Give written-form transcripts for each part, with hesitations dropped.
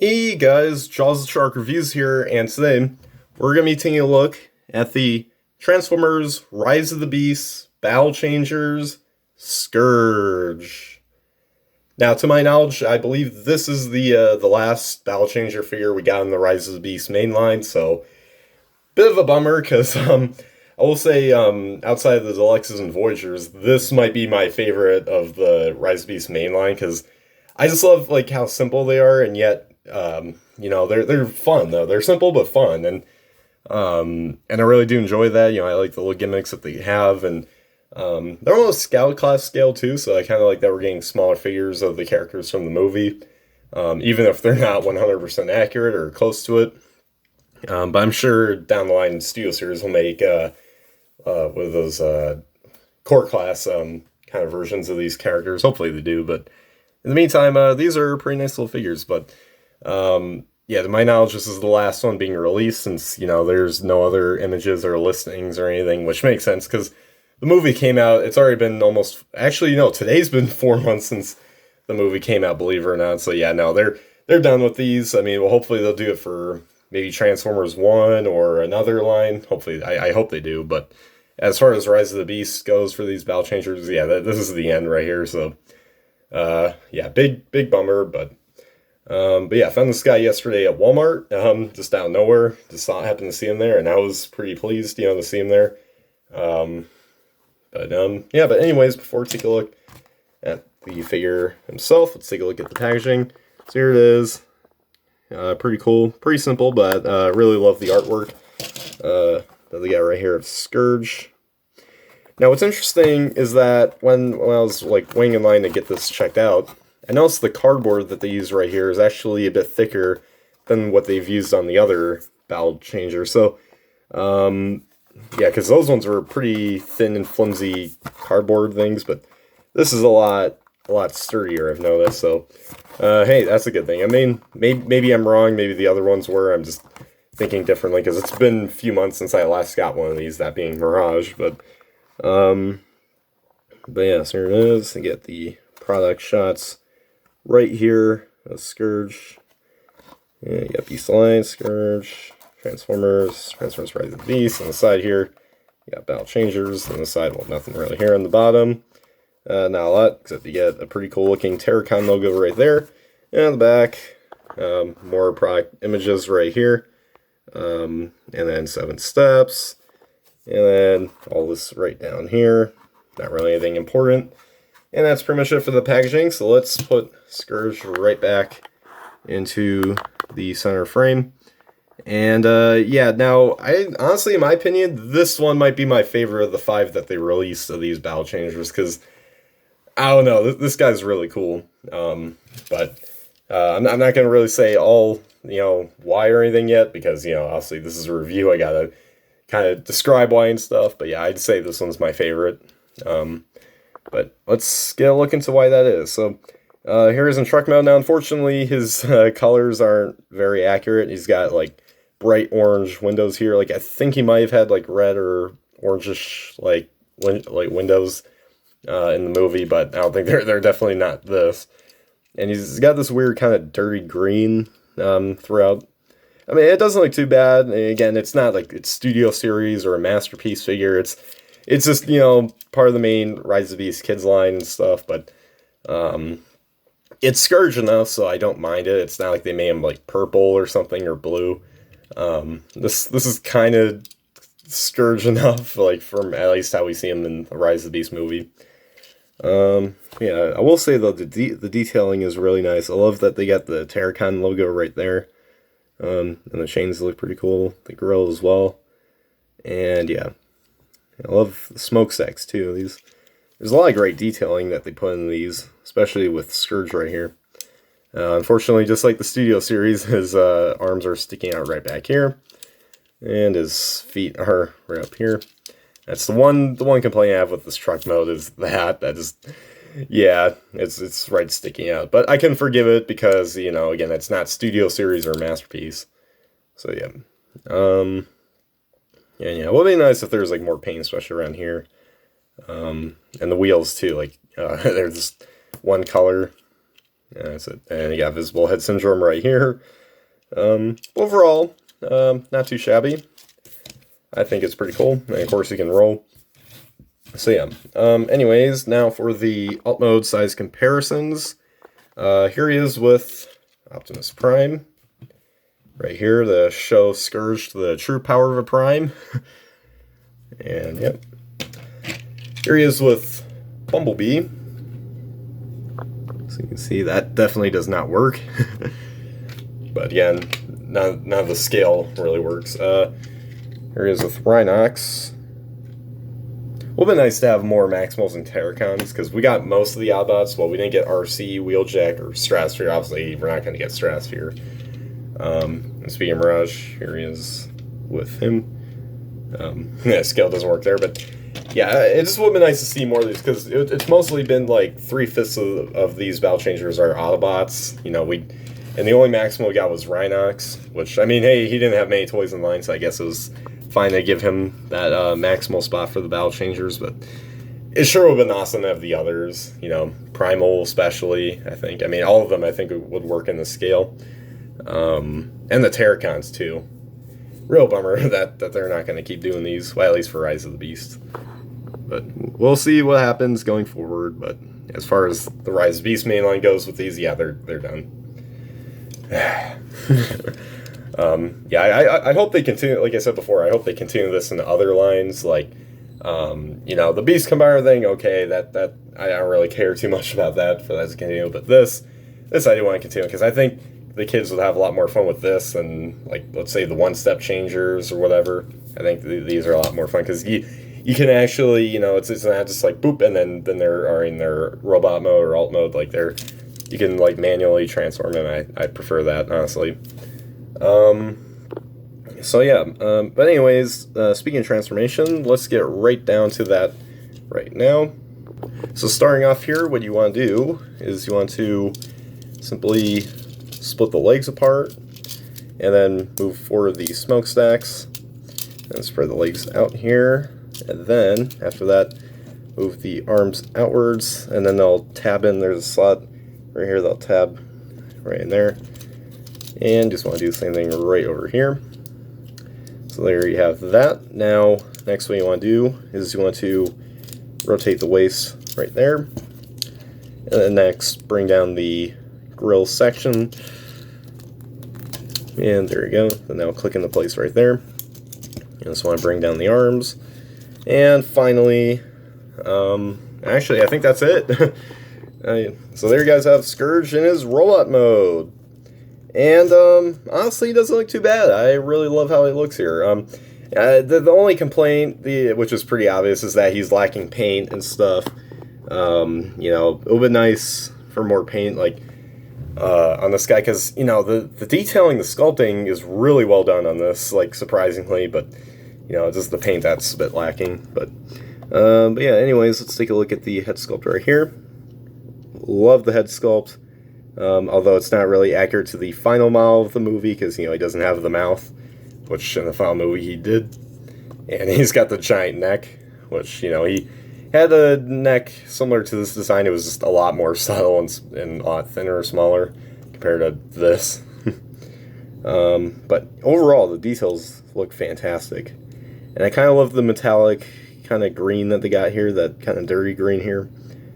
Hey guys, Jaws the Shark Reviews here, and today we're going to be taking a look at the Transformers Rise of the Beasts Battle Changers Scourge. Now, to my knowledge, I believe this is the last Battle Changer figure we got in the Rise of the Beasts mainline, so bit of a bummer because I will say outside of the Deluxes and Voyagers, this might be my favorite of the Rise of the Beasts mainline because I just love like how simple they are, and yet they're fun though. They're simple but fun, and I really do enjoy that. I like the little gimmicks that they have, and they're almost Scout class scale too. So I kind of like that we're getting smaller figures of the characters from the movie, even if they're not 100% accurate or close to it. But I'm sure down the line, Studio Series will make with those core class kind of versions of these characters. Hopefully they do, but in the meantime, these are pretty nice little figures. But yeah, to my knowledge, this is the last one being released since, there's no other images or listings or anything, which makes sense because the movie came out. It's already been almost, actually, no, today's been 4 months since the movie came out, believe it or not. So yeah, no, they're done with these. I mean, well, hopefully they'll do it for maybe Transformers 1 or another line. Hopefully, I hope they do. But as far as Rise of the Beast goes for these Battle Changers, yeah, this is the end right here. So yeah, big bummer, but yeah, I found this guy yesterday at Walmart, just out of nowhere, just happened to see him there, and I was pretty pleased, to see him there. Yeah, but anyways, before we take a look at the figure himself, let's take a look at the packaging. So here it is. Pretty cool, pretty simple, but really love the artwork that they got right here of Scourge. Now, what's interesting is that when I was like waiting in line to get this checked out, I noticed the cardboard that they use right here is actually a bit thicker than what they've used on the other Battle Changer. So, yeah, because those ones were pretty thin and flimsy cardboard things, but this is a lot sturdier, I've noticed. So, hey, that's a good thing. I mean, maybe I'm wrong. Maybe the other ones were. I'm just thinking differently because it's been a few months since I last got one of these, that being Mirage, but yeah, so here it is. I get the product shots right here of Scourge. Yeah, you got Beast Alliance, Scourge, Transformers Rise of the Beast. On the side here, you got Battle Changers. On the side, well, nothing really here on the bottom. Not a lot, except you get a pretty cool looking Terracon logo right there. And on the back, more product images right here. And then 7 steps. And then all this right down here. Not really anything important. And that's pretty much it for the packaging. So let's put Scourge right back into the center frame. And yeah, now, honestly, in my opinion, this one might be my favorite of the 5 that they released of these Battle Changers. Because, I don't know, this guy's really cool. But I'm not going to really say all, why or anything yet. Because, obviously this is a review. I got to kind of describe why and stuff, but yeah, I'd say this one's my favorite. But let's get a look into why that is. So here is in truck mode. Now, unfortunately, his colors aren't very accurate. He's got like bright orange windows here. Like I think he might have had like red or orangish like windows in the movie, but I don't think they're definitely not this. And he's got this weird kind of dirty green throughout. I mean, it doesn't look too bad. Again, it's not like it's Studio Series or a Masterpiece figure. It's just, part of the main Rise of the Beast Kids line and stuff. But it's Scourge enough, so I don't mind it. It's not like they made him like purple or something or blue. This is kind of Scourge enough, like from at least how we see him in the Rise of the Beast movie. Yeah, I will say though the detailing is really nice. I love that they got the Terracon logo right there. And the chains look pretty cool. The grill as well. And yeah, I love the smokestacks too. There's a lot of great detailing that they put in these, especially with Scourge right here. Unfortunately, just like the Studio Series, his arms are sticking out right back here, and his feet are right up here. That's the one complaint I have with this truck mode is the hat. That just, yeah, it's right sticking out. But I can forgive it because, again, it's not Studio Series or Masterpiece. So, yeah. Yeah, it would be nice if there was, like, more paint, especially around here. And the wheels, too. Like, they're just one color. Yeah, that's it. And you got visible head syndrome right here. Overall, not too shabby. I think it's pretty cool. And of course, you can roll. So yeah. Anyways, now for the alt mode size comparisons. Here he is with Optimus Prime. Right here, the show Scourge to the true power of a Prime. And yep. Here he is with Bumblebee. So you can see that definitely does not work. But again, none of the scale really works. Here he is with Rhinox. It would have been nice to have more Maximals and Terracons, because we got most of the Autobots. Well, we didn't get RC, Wheeljack, or Stratosphere. Obviously, we're not going to get Stratosphere. And speaking of Mirage, here he is with him. Yeah, scale doesn't work there, but yeah, it just would have been nice to see more of these, because it's mostly been like 3/5 of these Battle Changers are Autobots. You know, and the only Maximal we got was Rhinox, which, I mean, hey, he didn't have many toys in line, so I guess it was fine to give him that Maximal spot for the Battle Changers, but it sure would have been awesome to have the others, you know, Primal especially, I think. I mean, all of them I think would work in the scale. And the Terracons too. Real bummer that they're not going to keep doing these, well, at least for Rise of the Beast. But we'll see what happens going forward, but as far as the Rise of the Beast mainline goes with these, yeah, they're done. Yeah, I hope they continue, like I said before, I hope they continue this in other lines, like, you know, the Beast Combiner thing, okay, that I don't really care too much about that, for that to continue, but this I do want to continue, because I think the kids would have a lot more fun with this than, like, let's say the one-step changers or whatever. I think these are a lot more fun, because you can actually, you know, it's not just like boop, and then they're in their robot mode or alt mode, like you can like manually transform them. I prefer that, honestly. So yeah, but anyways, speaking of transformation, let's get right down to that right now. So starting off here, what you want to do is you want to simply split the legs apart, and then move forward the smokestacks, and spread the legs out here, and then after that, move the arms outwards, and then they'll tab in. There's a slot right here, they'll tab right in there, and just want to do the same thing right over here. So there you have that. Now, next what you want to do is you want to rotate the waist right there, and then next bring down the grill section, and there you go. Then that'll click into place right there. You just want to bring down the arms, and finally, actually I think that's it. So there you guys have Scourge in his robot mode. And honestly, it doesn't look too bad. I really love how he looks here. The only complaint, which is pretty obvious, is that he's lacking paint and stuff. You know, it would be nice for more paint, like on this guy, because you know the detailing, the sculpting is really well done on this, like surprisingly. But you know, just the paint that's a bit lacking. But yeah. Anyways, let's take a look at the head sculpt right here. Love the head sculpt. Although it's not really accurate to the final model of the movie, because, you know, he doesn't have the mouth, which in the final movie he did. And he's got the giant neck, which, you know, he had a neck similar to this design. It was just a lot more subtle and a lot thinner, smaller, compared to this. But overall, the details look fantastic. And I kind of love the metallic kind of green that they got here, that kind of dirty green here.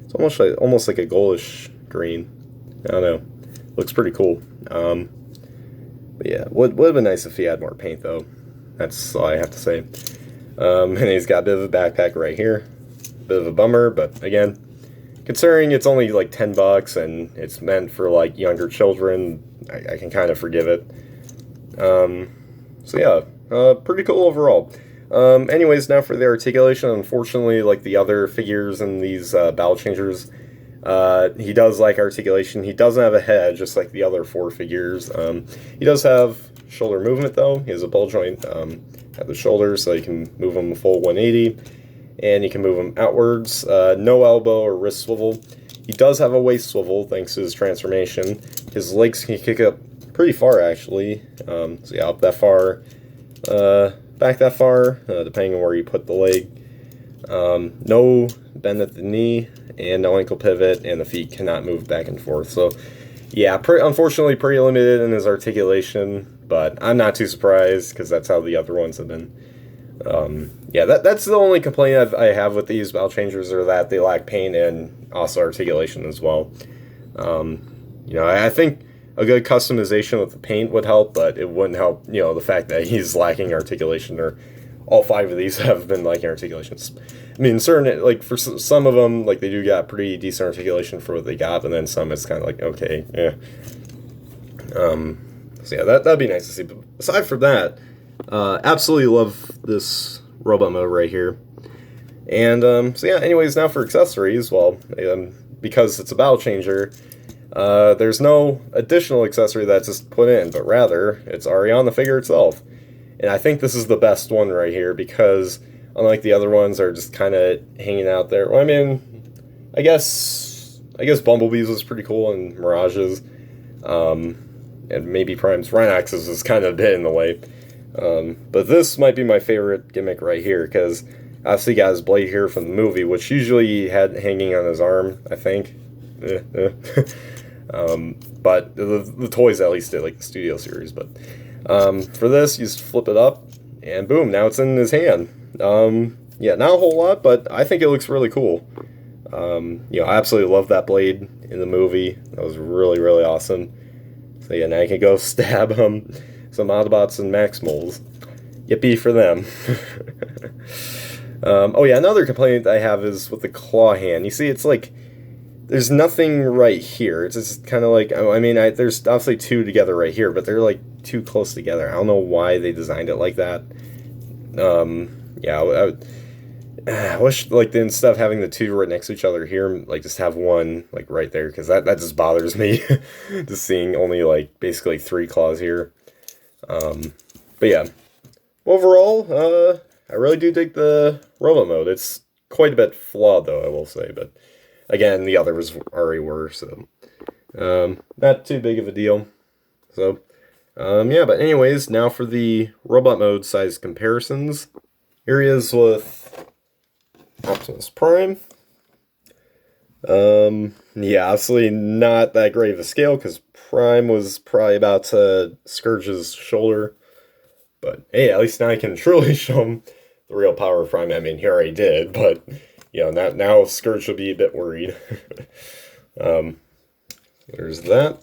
It's almost like a goldish green. I don't know. Looks pretty cool. But yeah, would have been nice if he had more paint, though. That's all I have to say. And he's got a bit of a backpack right here. Bit of a bummer, but again, considering it's only like $10 and it's meant for like younger children, I can kind of forgive it. So yeah, pretty cool overall. Anyways, now for the articulation. Unfortunately, like the other figures in these Battle Changers, he does like articulation. He doesn't have a head, just like the other 4 figures. He does have shoulder movement, though. He has a ball joint at the shoulder, so you can move him a full 180, and you can move him outwards. No elbow or wrist swivel. He does have a waist swivel, thanks to his transformation. His legs can kick up pretty far, actually. So yeah, up that far, back that far, depending on where you put the leg. No bend at the knee, and no ankle pivot, and the feet cannot move back and forth. So, yeah, unfortunately pretty limited in his articulation, but I'm not too surprised because that's how the other ones have been. Yeah, that's the only complaint I have with these battle changers, are that they lack paint and also articulation as well. I think a good customization with the paint would help, but it wouldn't help, the fact that he's lacking articulation, or all 5 of these have been lacking articulations. I mean, certain, like, for some of them, like, they do got pretty decent articulation for what they got, but then some it's kind of like, okay, yeah. So yeah, that'd be nice to see. But aside from that, absolutely love this robot mode right here. And, so yeah, anyways, now for accessories, well, because it's a battle changer, there's no additional accessory that's just put in, but rather, it's already on the figure itself. And I think this is the best one right here, because unlike the other ones are just kind of hanging out there. Well, I mean, I guess Bumblebee's was pretty cool, and Mirage's, and maybe Prime's. Rhinox's is kind of a bit in the way. But this might be my favorite gimmick right here, because obviously he got his blade here from the movie, which usually he had hanging on his arm, I think. But the toys at least did, like the Studio Series. But for this, you just flip it up, and boom, now it's in his hand. Yeah, not a whole lot, but I think it looks really cool. I absolutely love that blade in the movie. That was really, really awesome. So yeah, now I can go stab some Autobots and Maximals. Yippee for them. Oh yeah, another complaint I have is with the claw hand. You see, it's like, there's nothing right here. It's just kind of like, I mean, there's obviously 2 together right here, but they're like too close together. I don't know why they designed it like that. Yeah, I wish, like, instead of having the 2 right next to each other here, like, just have one, like, right there, because that just bothers me, just seeing only, like, basically 3 claws here. But yeah, overall, I really do dig the robot mode. It's quite a bit flawed, though, I will say, but again, the others already were, so not too big of a deal. So, yeah, but anyways, now for the robot mode size comparisons. Here he is with Optimus Prime. Yeah, obviously not that great of a scale, because Prime was probably about Scourge's shoulder. But hey, at least now I can truly show him the real power of Prime. I mean, he already did, but now Scourge will be a bit worried. There's that.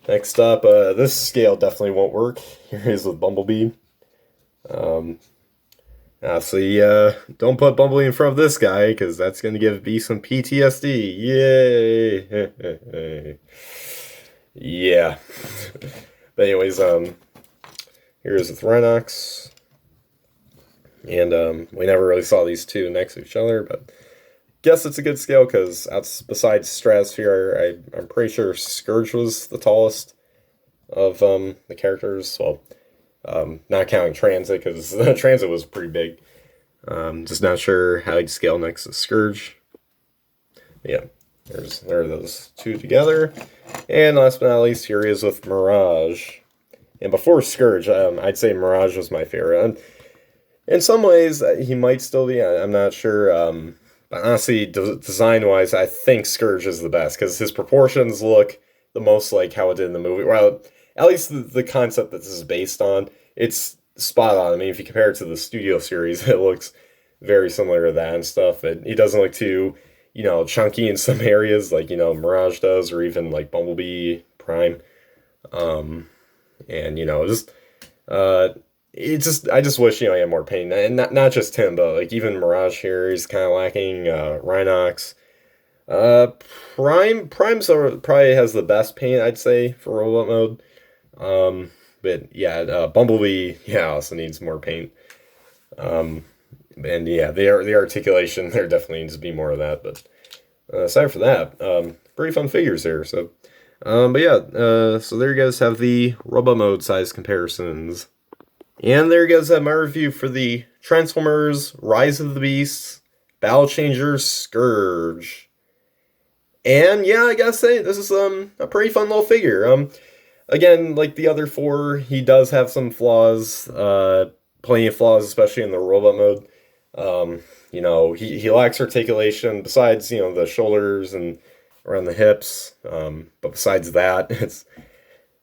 Next up, this scale definitely won't work. Here he is with Bumblebee. Obviously, don't put Bumblebee in front of this guy, because that's going to give B some PTSD. Yay! Yeah. But anyways, here's with Rhinox. And we never really saw these 2 next to each other, but guess it's a good scale, because besides Stratosphere, I'm pretty sure Scourge was the tallest of the characters. Well, not counting Transit, because Transit was pretty big. Just not sure how he'd scale next to Scourge. Yeah, there are those 2 together. And last but not least, here he is with Mirage. And before Scourge, I'd say Mirage was my favorite. And in some ways, he might still be. I'm not sure. But honestly, design-wise, I think Scourge is the best, because his proportions look the most like how it did in the movie. Well, at least the concept that this is based on, it's spot on. I mean, if you compare it to the Studio Series, it looks very similar to that and stuff. He doesn't look too, chunky in some areas, like, Mirage does, or even, like, Bumblebee, Prime. And, just, I just wish, he had more paint. And not just him, but, like, even Mirage here is kind of lacking. Rhinox. Prime probably has the best paint, I'd say, for robot mode. But yeah, Bumblebee, also needs more paint. And yeah, the articulation, there definitely needs to be more of that. But aside from that, pretty fun figures here. So, but yeah, so there you guys have the robot mode size comparisons. And there you guys have my review for the Transformers Rise of the Beasts Battle Changer Scourge. And yeah, I gotta say, this is a pretty fun little figure. Again, like the other 4, he does have some flaws, plenty of flaws, especially in the robot mode. he lacks articulation besides, the shoulders and around the hips. But besides that,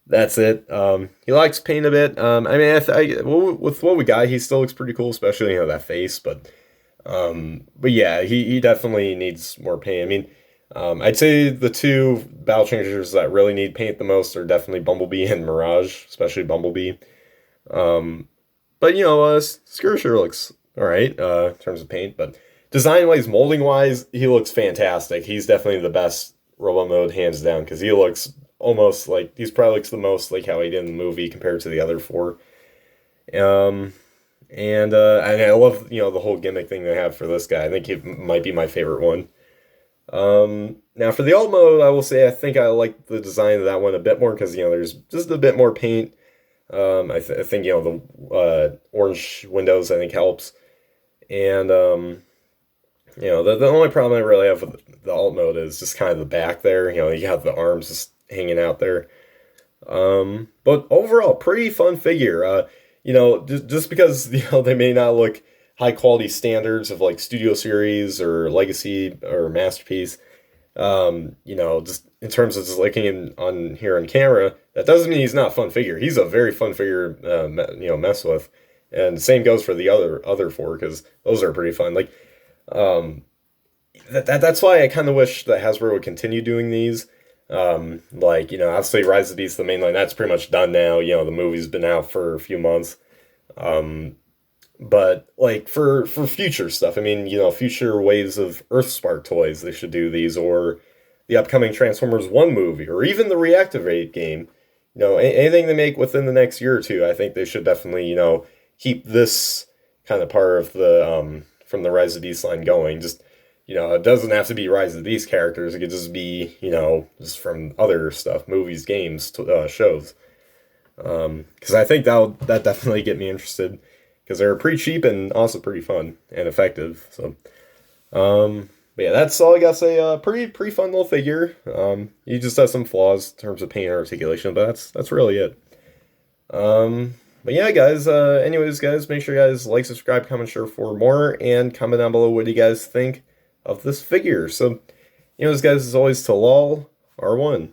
that's it. He likes paint a bit. I mean, with what we got, he still looks pretty cool, especially that face. But yeah, he definitely needs more paint. I mean, I'd say the two battle changers that really need paint the most are definitely Bumblebee and Mirage, especially Bumblebee. Um, but Scourge sure looks all right in terms of paint, but design wise, molding wise, he looks fantastic. He's definitely the best Robo Mode hands down because he looks almost like he's probably looks the most like how he did in the movie compared to the other four. Um, and I love the whole gimmick thing they have for this guy. I think he might be my favorite one. Now for the alt mode, I will say I think I like the design of that one a bit more because there's just a bit more paint. I think the orange windows I think helps, and the only problem I really have with the alt mode is just kind of the back there. You have the arms just hanging out there. But overall, pretty fun figure. Just because they may not look high quality standards of like Studio Series or Legacy or Masterpiece. Just in terms of just looking on here on camera, that doesn't mean he's not a fun figure. He's a very fun figure, mess with. And same goes for the other four because those are pretty fun. Like, that's why I kind of wish that Hasbro would continue doing these. Obviously Rise of the Beast, the main line, that's pretty much done now. The movie's been out for a few months. But like for future stuff, I mean, future waves of Earthspark toys, they should do these, or the upcoming Transformers 1 movie, or even the Reactivate game. Anything they make within the next year or two, I think they should definitely, keep this kind of part of the from the Rise of the Beast line going. Just it doesn't have to be Rise of the Beast characters. It could just be just from other stuff, movies, games, shows. Because I think that definitely get me interested because they're pretty cheap and also pretty fun and effective. So, but yeah, that's all I gotta say. Pretty fun little figure. He just has some flaws in terms of paint and articulation, but that's really it. But yeah, guys. Anyways, guys, make sure you guys like, subscribe, comment, share for more, and comment down below what do you guys think of this figure. So, guys, as always, to lol R1.